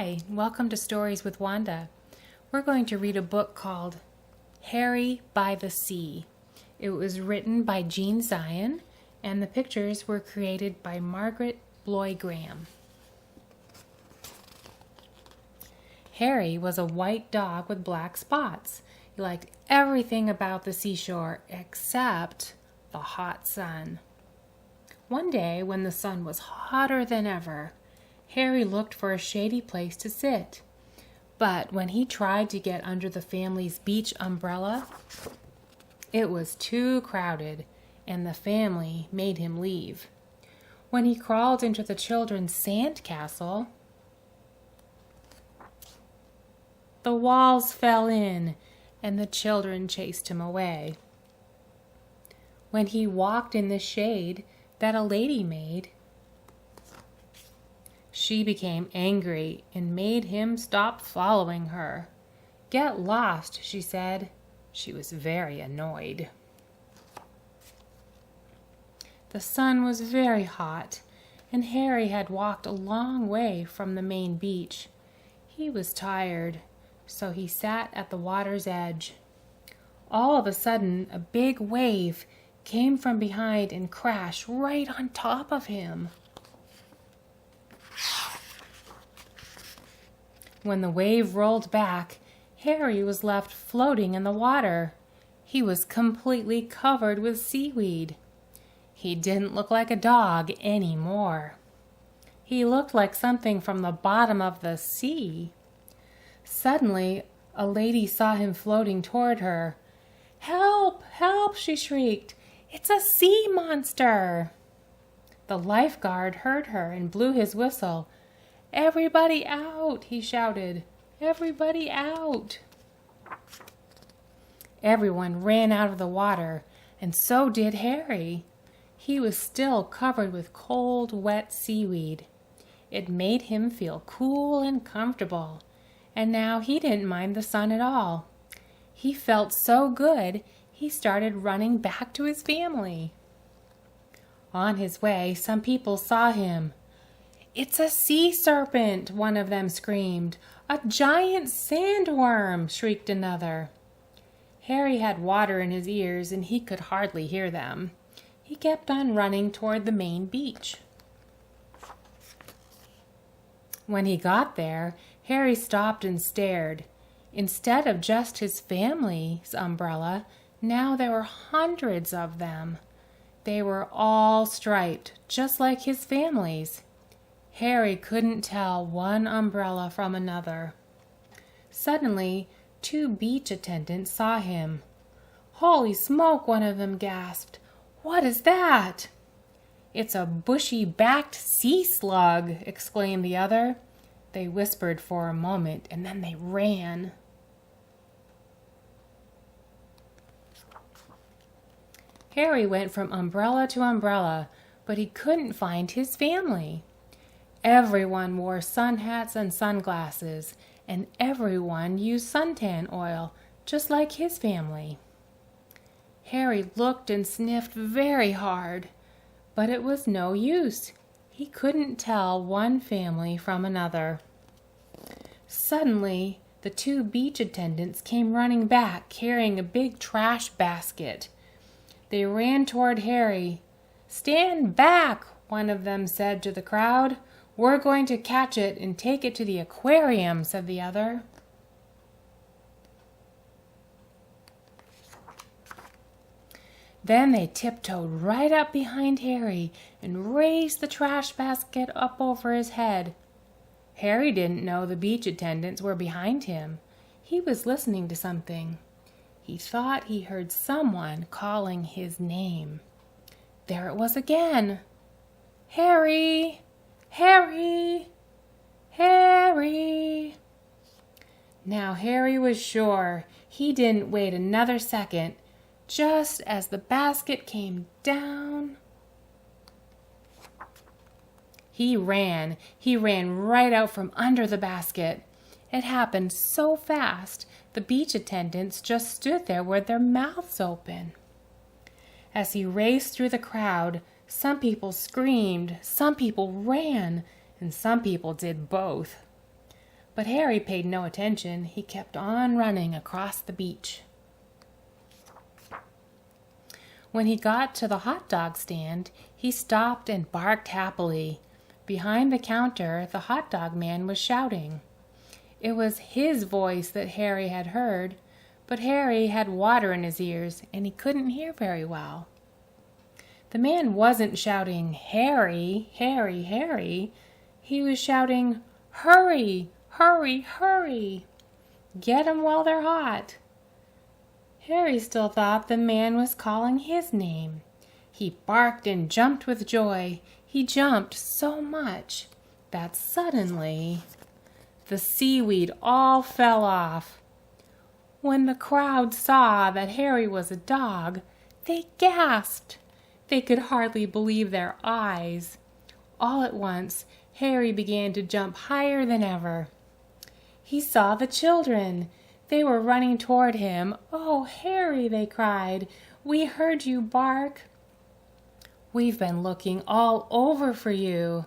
Hi, welcome to Stories with Wanda. We're going to read a book called Harry by the Sea. It was written by Jean Zion, and the pictures were created by Margaret Bloy Graham. Harry was a white dog with black spots. He liked everything about the seashore except the hot sun. One day, when the sun was hotter than ever, Harry looked for a shady place to sit. But when he tried to get under the family's beach umbrella, it was too crowded, and the family made him leave. When he crawled into the children's sand castle, the walls fell in, and the children chased him away. When he walked in the shade that a lady made, she became angry and made him stop following her. "Get lost," she said. She was very annoyed. The sun was very hot, and Harry had walked a long way from the main beach. He was tired, so he sat at the water's edge. All of a sudden, a big wave came from behind and crashed right on top of him. When the wave rolled back, Harry was left floating in the water. He was completely covered with seaweed. He didn't look like a dog anymore. He looked like something from the bottom of the sea. Suddenly, a lady saw him floating toward her. "Help! Help!" she shrieked. "It's a sea monster!" The lifeguard heard her and blew his whistle. "Everybody out!" he shouted. "Everybody out!" Everyone ran out of the water, and so did Harry. He was still covered with cold, wet seaweed. It made him feel cool and comfortable, and now he didn't mind the sun at all. He felt so good, he started running back to his family. On his way, some people saw him. "It's a sea serpent," one of them screamed. "A giant sandworm," shrieked another. Harry had water in his ears and he could hardly hear them. He kept on running toward the main beach. When he got there, Harry stopped and stared. Instead of just his family's umbrella, now there were hundreds of them. They were all striped, just like his family's. Harry couldn't tell one umbrella from another. Suddenly, two beach attendants saw him. "Holy smoke!" one of them gasped. "What is that?" "It's a bushy-backed sea slug," exclaimed the other. They whispered for a moment, and then they ran. Harry went from umbrella to umbrella, but he couldn't find his family. Everyone wore sun hats and sunglasses, and everyone used suntan oil, just like his family. Harry looked and sniffed very hard, but it was no use. He couldn't tell one family from another. Suddenly, the two beach attendants came running back, carrying a big trash basket. They ran toward Harry. "Stand back," one of them said to the crowd. "We're going to catch it and take it to the aquarium," said the other. Then they tiptoed right up behind Harry and raised the trash basket up over his head. Harry didn't know the beach attendants were behind him. He was listening to something. He thought he heard someone calling his name. There it was again. "Harry! Harry! Harry!" Now Harry was sure. He didn't wait another second. Just as the basket came down, he ran right out from under the basket. It happened so fast, the beach attendants just stood there with their mouths open. As he raced through the crowd, some people screamed, some people ran, and some people did both. But Harry paid no attention. He kept on running across the beach. When he got to the hot dog stand, he stopped and barked happily. Behind the counter, the hot dog man was shouting. It was his voice that Harry had heard, but Harry had water in his ears and he couldn't hear very well. The man wasn't shouting, "Harry, Harry, Harry." He was shouting, "Hurry, hurry, hurry. Get 'em while they're hot." Harry still thought the man was calling his name. He barked and jumped with joy. He jumped so much that suddenly the seaweed all fell off. When the crowd saw that Harry was a dog, they gasped. They could hardly believe their eyes. All at once, Harry began to jump higher than ever. He saw the children. They were running toward him. "Oh, Harry," they cried, "we heard you bark. We've been looking all over for you."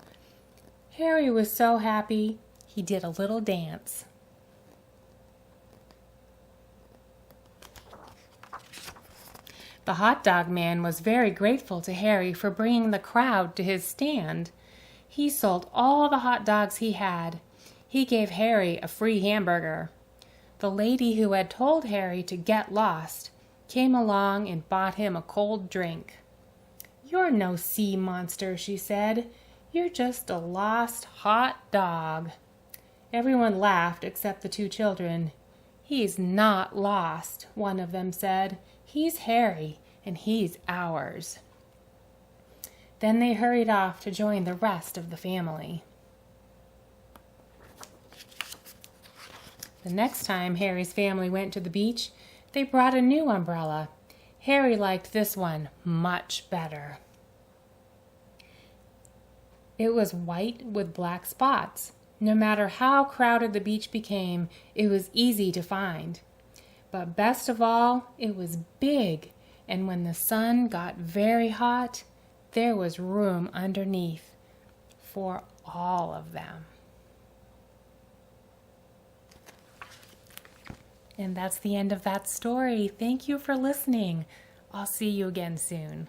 Harry was so happy, he did a little dance. The hot dog man was very grateful to Harry for bringing the crowd to his stand. He sold all the hot dogs he had. He gave Harry a free hamburger. The lady who had told Harry to get lost came along and bought him a cold drink. "You're no sea monster," she said. "You're just a lost hot dog." Everyone laughed except the two children. "He's not lost," one of them said. "He's Harry, and he's ours." Then they hurried off to join the rest of the family. The next time Harry's family went to the beach, they brought a new umbrella. Harry liked this one much better. It was white with black spots. No matter how crowded the beach became, it was easy to find. But best of all, it was big, and when the sun got very hot, there was room underneath for all of them. And that's the end of that story. Thank you for listening. I'll see you again soon.